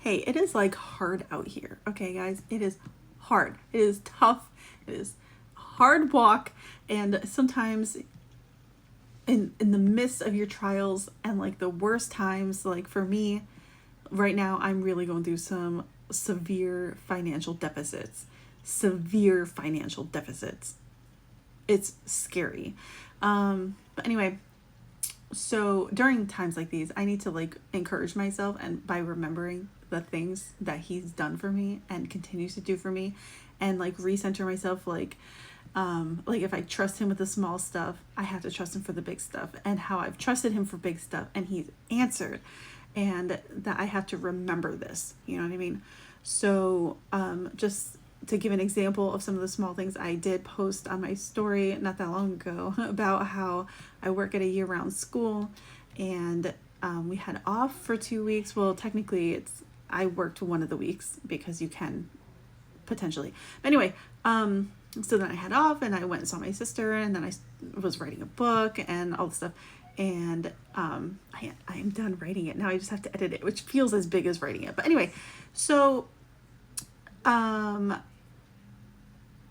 Hey, it is like hard out here. Okay, guys, it is hard. It is tough. It is a hard walk, and sometimes in the midst of your trials and like the worst times, like for me right now, I'm really going through some severe financial deficits. Severe financial deficits. It's scary. But anyway, so during times like these, I need to like encourage myself, and by remembering the things that he's done for me and continues to do for me, and like recenter myself, like if I trust him with the small stuff, I have to trust him for the big stuff, and how I've trusted him for big stuff and he's answered, and that I have to remember this, you know what I mean? So just to give an example of some of the small things, I did post on my story not that long ago about how I work at a year-round school, and we had off for 2 weeks. Well, technically I worked one of the weeks because you can potentially. But anyway, so then I had off and I went and saw my sister, and then I was writing a book and all this stuff. And I am done writing it. Now I just have to edit it, which feels as big as writing it. But anyway, so on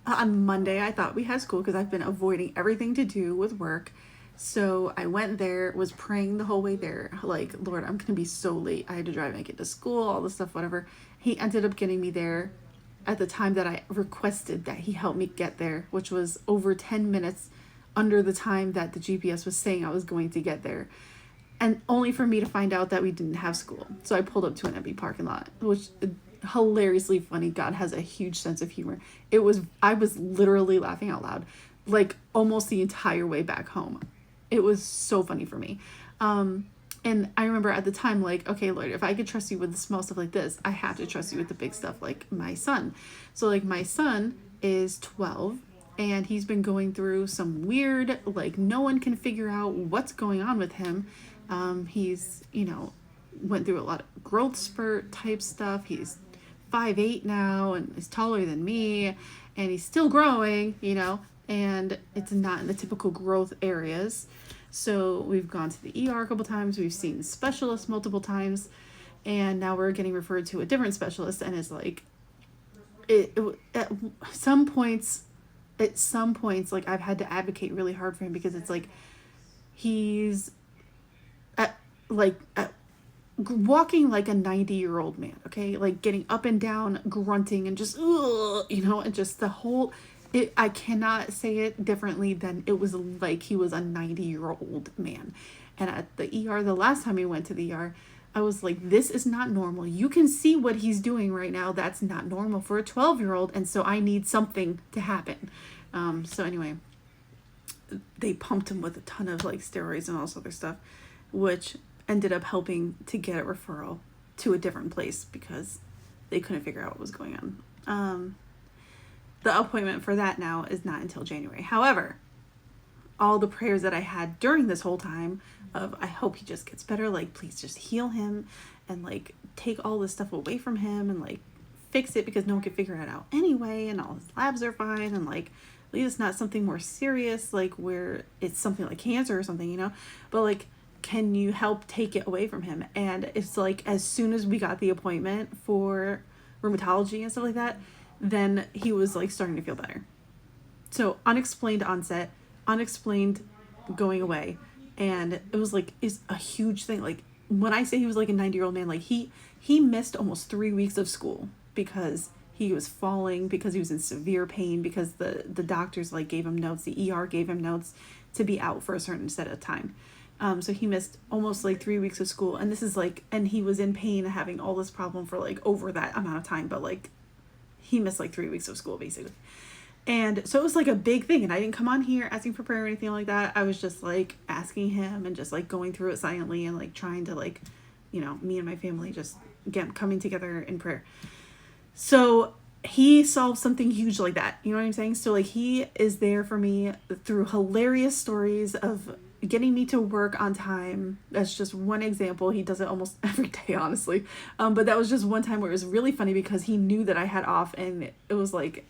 Monday, I thought we had school because I've been avoiding everything to do with work. So I went there, was praying the whole way there, like, Lord, I'm going to be so late. I had to drive and get to school, all this stuff, whatever. He ended up getting me there at the time that I requested that he help me get there, which was over 10 minutes under the time that the GPS was saying I was going to get there. And only for me to find out that we didn't have school. So I pulled up to an empty parking lot, which hilariously funny. God has a huge sense of humor. I was literally laughing out loud, like almost the entire way back home. It was so funny for me. And I remember at the time, like, okay, Lord, if I could trust you with the small stuff like this, I have to trust you with the big stuff, like my son. So like my son is 12, and he's been going through some weird, like no one can figure out what's going on with him. He's, went through a lot of growth spurt type stuff. He's 5'8" now, and is taller than me, and he's still growing, and it's not in the typical growth areas. So we've gone to the ER a couple times, we've seen specialists multiple times, and now we're getting referred to a different specialist, and it's like, at some points, like I've had to advocate really hard for him, because it's like, he's walking like a 90-year-old man, okay? Like getting up and down, grunting, and just, and just the whole, I cannot say it differently than it was like he was a 90-year-old man. And at the ER, the last time we went to the ER, I was like, this is not normal. You can see what he's doing right now. That's not normal for a 12-year-old. And so I need something to happen. So anyway, they pumped him with a ton of like steroids and all this other stuff, which ended up helping to get a referral to a different place because they couldn't figure out what was going on. The appointment for that now is not until January. However, all the prayers that I had during this whole time of, I hope he just gets better, like, please just heal him and like take all this stuff away from him and like fix it, because no one could figure it out anyway, and all his labs are fine, and like at least it's not something more serious, like where it's something like cancer or something, but like, can you help take it away from him? And it's like, as soon as we got the appointment for rheumatology and stuff like that, then he was like starting to feel better. So unexplained onset, unexplained going away. And it was like, is a huge thing. Like when I say he was like a 90-year-old man, like he missed almost 3 weeks of school because he was falling, because he was in severe pain, because the doctors like gave him notes, the ER gave him notes to be out for a certain set of time. So he missed almost like 3 weeks of school, and this is like, and he was in pain, having all this problem for like over that amount of time, but like he missed like 3 weeks of school basically. And so it was like a big thing, and I didn't come on here asking for prayer or anything like that. I was just like asking him and just like going through it silently and like trying to like, me and my family just coming together in prayer. So he solved something huge like that. You know what I'm saying? So like he is there for me through hilarious stories of getting me to work on time. That's just one example. He does it almost every day, honestly. But that was just one time where it was really funny because he knew that I had off, and it was like,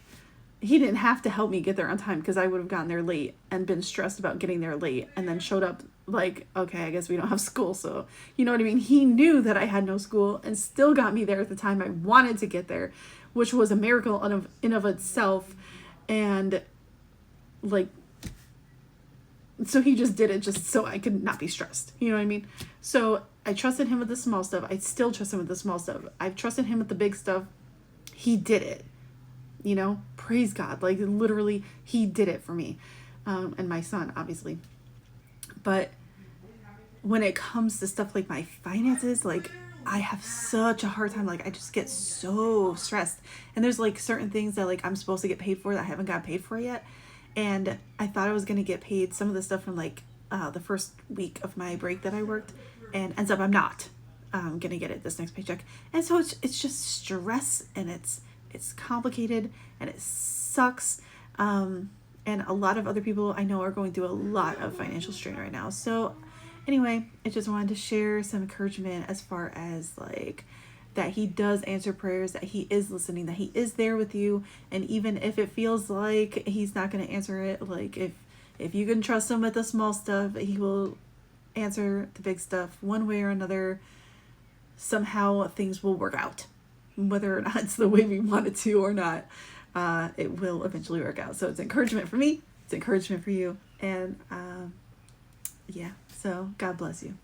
he didn't have to help me get there on time, because I would have gotten there late and been stressed about getting there late, and then showed up like, okay, I guess we don't have school. So, you know what I mean? He knew that I had no school and still got me there at the time I wanted to get there, which was a miracle in of itself. And like, so he just did it just so I could not be stressed. You know what I mean? So I trusted him with the small stuff. I still trust him with the small stuff. I've trusted him with the big stuff. He did it. You know, praise God. Like, literally, he did it for me. And my son, obviously. But when it comes to stuff like my finances, like, I have such a hard time. Like, I just get so stressed. And there's like certain things that like I'm supposed to get paid for that I haven't got paid for yet. And I thought I was going to get paid some of the stuff from like the first week of my break that I worked. And ends up I'm not going to get it this next paycheck. And so it's just stress, and it's complicated, and it sucks. And a lot of other people I know are going through a lot of financial strain right now. So anyway, I just wanted to share some encouragement as far as like that he does answer prayers, that he is listening, that he is there with you. And even if it feels like he's not going to answer it, like if you can trust him with the small stuff, he will answer the big stuff one way or another. Somehow things will work out, whether or not it's the way we want it to or not. It will eventually work out. So it's encouragement for me. It's encouragement for you. And yeah, so God bless you.